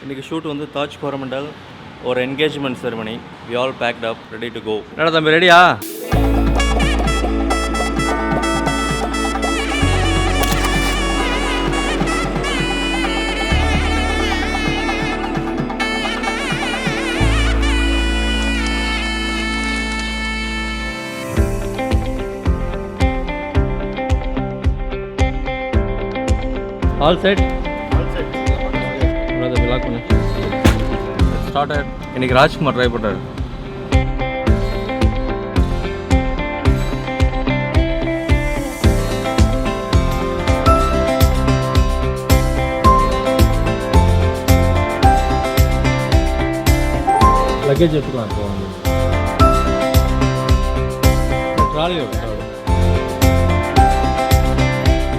இன்றைக்கி ஷூட் வந்து தாஜ் கோரமண்டல் ஒரு engagement ceremony. We all packed up ready to go. என்னடா தம்பி ரெடியா? All set? All set. Brother, lock பண்ணு. Started. இன்னைக்கு ராஜ்குமார் ட்ரை பண்றாரு. லக்கேஜ் எடுத்துக்கலாம் இப்போ வந்து. ட்ராலி ஓட்டு.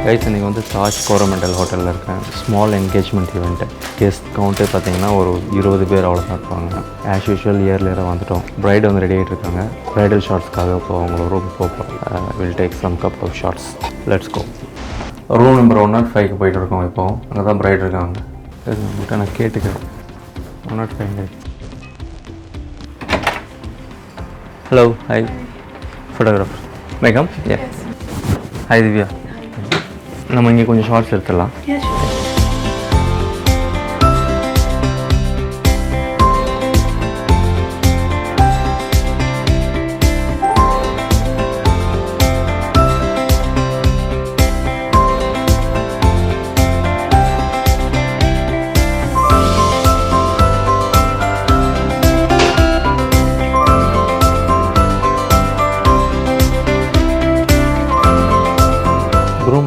கைஸ் இன்றைக்கி வந்து தாஜ் கோரமண்டல் ஹோட்டலில் இருக்கேன். Small engagement event. Guest count பார்த்தீங்கன்னா ஒரு 20 பேர் அவ்வளோதான் இருப்பாங்க. ஆஸ் யூஷுவல் இயர்லியராக வந்துவிட்டோம். ப்ரைடு வந்து ரெடி ஆகிட்டு இருக்காங்க. ப்ரைடல் ஷார்ட்ஸ்க்காக இப்போ அவங்கள ரூம் போகிறோம். Will take some cup of shots. Let's go. Room number 105க்கு போயிட்டு இருக்கோம். இப்போ அங்கே தான் ப்ரைடு இருக்காங்க. உங்கள்கிட்ட நான் கேட்டுக்கிறேன். 105. Hello, hi photographer. மேகம். ஏ ஹாய் திவ்யா. நம்ம இங்கே கொஞ்சம் ஷார்ட்ஸ் எடுத்துடலாம்.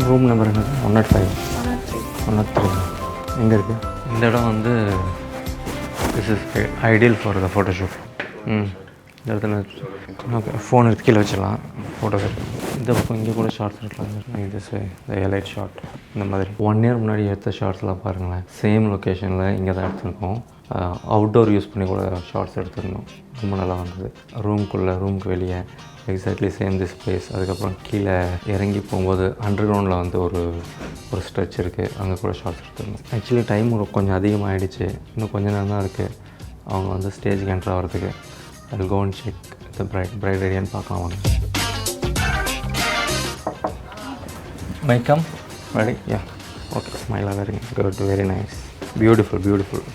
ரூம் நம்பர் என்ன? 105. 103. எங்கே இருக்குது இந்த இடம்? வந்து this is ideal for the photoshoot. இந்த இடத்துல ஓகே, ஃபோன் எடுத்து கீழே வச்சிடலாம். ஃபோட்டோகிராஃபி இந்த பக்கம் இங்கே கூட ஷார்ட்ஸ் எடுக்கலாம். திஸ் இந்த எலைட் ஷார்ட் இந்த மாதிரி 1 இயர் முன்னாடி எடுத்த ஷார்ட்ஸ்லாம் பாருங்களேன். சேம் லொக்கேஷனில் இங்கே தான் எடுத்துருக்கோம். அவுட்டோர் யூஸ் பண்ணி கூட ஷார்ட்ஸ் எடுத்துருந்தோம். ரொம்ப நல்லா வந்தது. ரூமுக்கு வெளியே எக்ஸாக்ட்லி சேம் திஸ் பிளேஸ். அதுக்கப்புறம் கீழே இறங்கி போகும்போது அண்டர் கிரவுண்டில் வந்து ஒரு ஸ்ட்ரெச் இருக்குது. அங்கே கூட ஷார்ட்ஸ் எடுத்துருந்தோம். ஆக்சுவலி டைம் கொஞ்சம் அதிகமாகிடுச்சு. இன்னும் கொஞ்சம் நேரம் தான் இருக்குது அவங்க வந்து ஸ்டேஜுக்கு என்ட்ரு ஆகிறதுக்கு. I go and check the bride ரெடியான்னு பார்க்கலாம் வாங்க. My come ready? Yeah okay. ஸ்மைலாக very good, very nice, beautiful.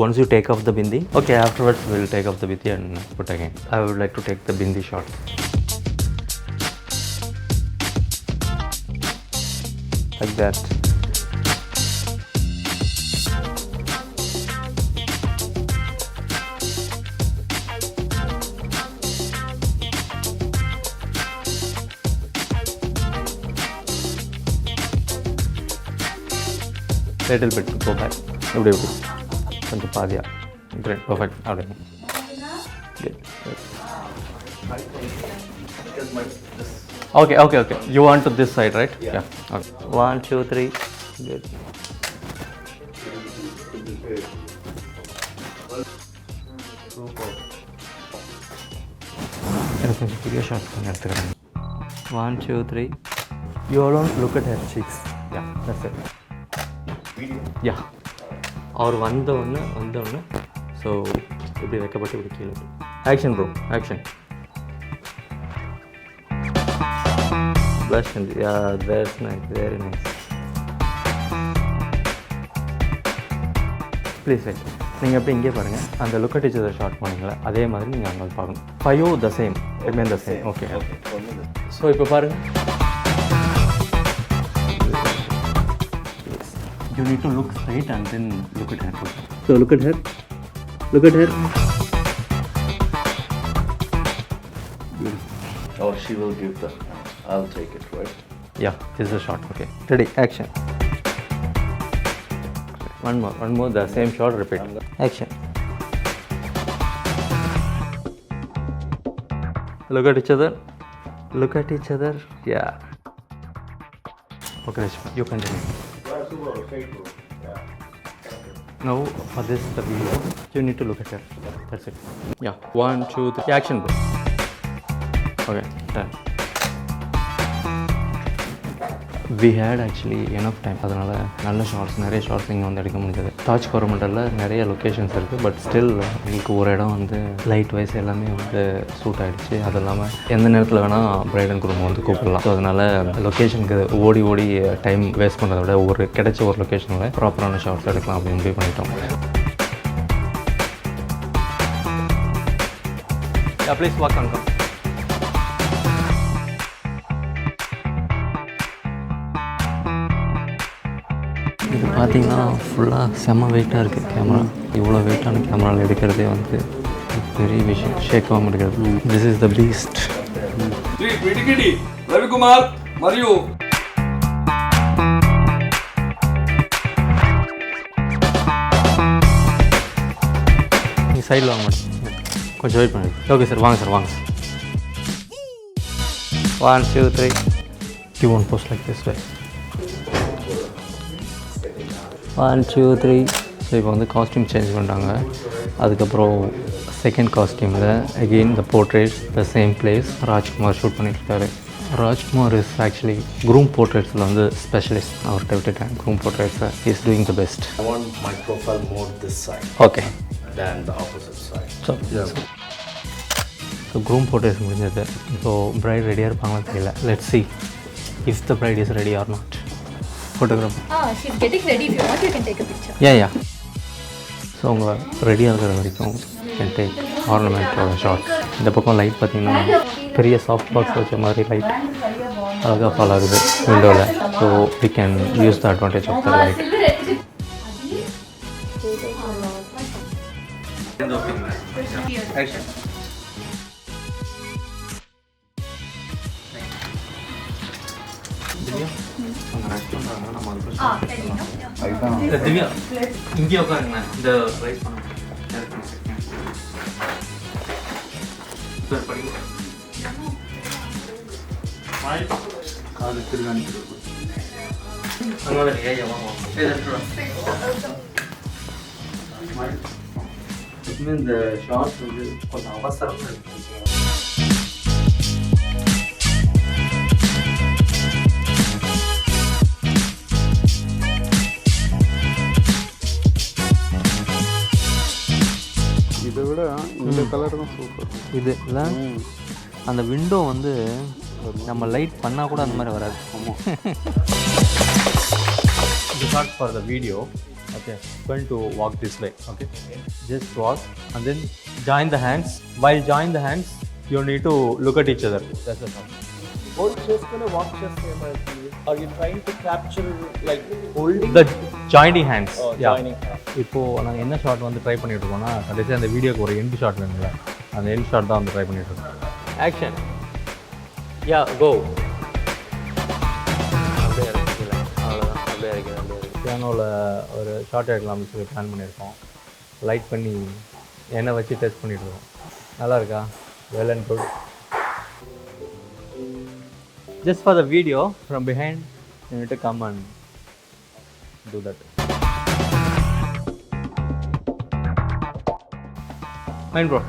Once you take off the bindi, okay, afterwards we'll take off the bindi and put again. I would like to take the bindi shot. Like that. Little bit go back. இப்படி கொஞ்சம் பாதியா. Great, perfect. அப்படிங்க. Okay. You want to this side, right? Yeah. Okay. 1, 2, 3. Good. எனக்கு கொஞ்சம் பெரிய shot கொஞ்சம் எடுத்துக்கிறேன். 1, 2, 3. You alone look at her cheeks. Yeah, that's it. Yeah. அவர் வந்த உடனே ஸோ இப்படி வைக்கப்பட்டு இப்படி கீழே. Action bro, action. ப்ளஷ் and yeah, that's nice, very nice. Please right. நீங்கள் எப்படி இங்கே பாருங்கள். அந்த look at each other shot போனீங்களா, அதே மாதிரி நீங்கள் அங்கே பார்க்கணும். 5 the same, remain the same. Okay. So இப்போ பாருங்கள். You need to look straight and then look at her. So look at her. Or she will give the. I'll take it, right? Yeah, this is a shot. Okay. Ready, action. One more. The same shot. Repeat. Action. Look at each other. Yeah. Okay, you continue. Now for this the video, you need to look at her. That's it. Yeah. 1, 2, 3. Action, bro. Okay. Done. We had actually enough time. அதனால் நல்ல shorts, நிறைய shorts இங்கே வந்து எடுக்க முடிஞ்சது. தாஜ் கோரமண்டலில் நிறைய locations இருக்குது. But still எங்களுக்கு ஒரு இடம் வந்து லைட் வைஸ் எல்லாமே வந்து சூட் ஆகிடுச்சு. அது இல்லாமல் எந்த நேரத்தில் வேணால் பிரைட் அண்ட் குரூம் வந்து கூப்பிடலாம். ஸோ அதனால் லொக்கேஷனுக்கு ஓடி டைம் வேஸ்ட் பண்ணுறத விட கிடைச்ச ஒரு லொக்கேஷனில் ப்ராப்பரான ஷார்ட்ஸ் எடுக்கலாம் அப்படின்னு முடிவு பண்ணிட்டோம். ப்ளீஸ் வாக் அங்கே. இது பார்த்தீங்கன்னா ஃபுல்லாக செம்ம வெயிட்டாக இருக்குது கேமரா. இவ்வளோ வெயிட்டான கேமராவில் எடுக்கிறதே வந்து பெரிய விஷயம். ஷேக்காகவும் எடுக்கிறது. This is the beast. Ravikumar மரியு. நீ சைடில் வாங்க மாட்டேன், கொஞ்சம் வெயிட் பண்ணு. ஓகே சார், வாங்க சார், வாங்க. 1 2 3. You won't post like this way. 1 2 3. So இப்போ வந்து காஸ்டியூம் சேஞ்ச் பண்ணிட்டாங்க. அதுக்கப்புறம் செகண்ட் காஸ்டியூமில் again the portraits the same place. Rajkumar shoot பண்ணிட்டுருக்காரு. ராஜ்குமார் இஸ் ஆக்சுவலி க்ரூம் போர்ட்ரேட்ஸில் வந்து ஸ்பெஷலிஸ்ட். அவர்கிட்ட விட்டுட்டேன் க்ரூம் போர்ட்ரேட்ஸை. Is doing the best. I want my profile more this side. Okay. Than the opposite side. So groom portraits முடிஞ்சது. So bride ரெடியாக இருப்பாங்கன்னு தெரியல. Let's see if the bride is ready or not. Photographer. She's getting ready. If you want, you can take a picture. Yeah. So அவங்க ரெடியாக இருக்கிற வரைக்கும் can take ஆர்னமெண்ட்டோட shorts. இந்த பக்கம் லைட் பார்த்திங்கன்னா பெரிய சாஃப்ட் பாக்ஸ் வச்ச மாதிரி லைட் அழகாக ஃபாலோ ஆகுது விண்டோவில். So we can use the advantage of the light. Divya இங்கே உட்காருங்களேன். இந்த ரைஸ் பண்ண காது திருகாணி இந்த ஷார்ட்ஸ் வந்து கொஞ்சம் அவசரமாக இருக்கு. இதை விட இந்த கலர் தான் சூப்பர். இது இல்லை அந்த விண்டோ வந்து நம்ம லைட் பண்ணால் கூட அந்த மாதிரி வராது. ஆமாம். இது short for the video. Okay, going to walk this way. Okay, just walk and then join the hands. While join the hands, you need to look at each other. That's the sound. Hold chest and walk chest camera. Are you trying to capture like holding the joining hands? Oh, yeah. Joining hands. இப்போ நாங்கள் என்ன shot வந்து try பண்ணிட்டு இருக்கோம்னா, கடைசியாக அந்த வீடியோக்கு ஒரு எண்ட் ஷாட் வேணுங்களா, அந்த எண்ட் ஷாட் தான் வந்து ட்ரை பண்ணிட்டு இருக்கோம். ஆக்ஷன். யா கோ. அப்படியே இறக்கிக்கல, அவ்வளோதான். அப்படியே இறக்கிது. பியானோவில் ஒரு ஷார்ட் எடுக்கலாம்னு சொல்லி பிளான் பண்ணியிருக்கோம். லைட் பண்ணி எண்ணெய் வச்சு டெஸ்ட் பண்ணிட்டு இருக்கோம். நல்லா இருக்கா? Well and good. Just for the video from behind you need to come and do that. Mind bro.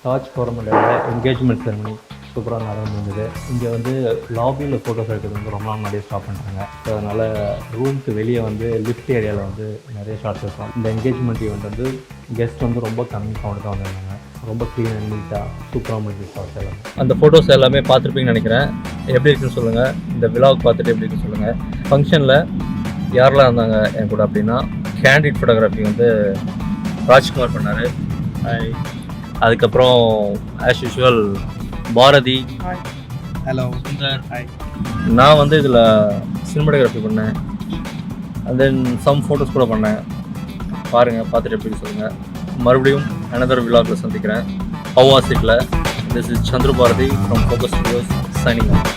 Taj கோரமண்டலில் என்கேஜ்மெண்ட் செரமனி சூப்பராக நடந்துருந்தது. இங்கே வந்து லாபியில் ஃபோட்டோஸ் எடுக்கிறது வந்து ரொம்ப நாள் நிறைய ஸ்டாப் பண்ணிட்டாங்க. ஸோ அதனால் ரூமுக்கு வெளியே வந்து லிஃப்ட் ஏரியாவில் வந்து நிறைய ஷார்ட்ஸ் இருக்கும். இந்த என்கேஜ்மெண்ட் ஈவெண்ட் வந்து கெஸ்ட் வந்து ரொம்ப கம்மி கவுண்ட் தான் வந்திருந்தாங்க. ரொம்ப க்ளீன் அண்ட் நீட்டாக சூப்பராக முடிஞ்சு ஷார்ட்ஸ் எல்லாமே. அந்த ஃபோட்டோஸ் எல்லாமே பார்த்துருப்பீங்கன்னு நினைக்கிறேன். எப்படி இருக்குன்னு சொல்லுங்கள். இந்த விலாக் பார்த்துட்டு எப்படி இருக்குன்னு சொல்லுங்கள். ஃபங்க்ஷனில் யாரெல்லாம் இருந்தாங்க என் கூட அப்படின்னா, கேண்டிட் ஃபோட்டோகிராஃபி வந்து ராஜ்குமார் பண்ணார். அதுக்கப்புறம் as usual Bharathi. Hello. Hi. நான் வந்து இதில் சினிமாட்டோகிராஃபி பண்ணேன். அண்ட் தென் சம் ஃபோட்டோஸ் கூட பண்ணேன். பாருங்கள், பார்த்துட்டு எப்படி சொல்லுங்கள். மறுபடியும் அனதர் விலாகில் சந்திக்கிறேன். ஹவாசிட்டில். This is Chandru Bharathi from focus studios signing of.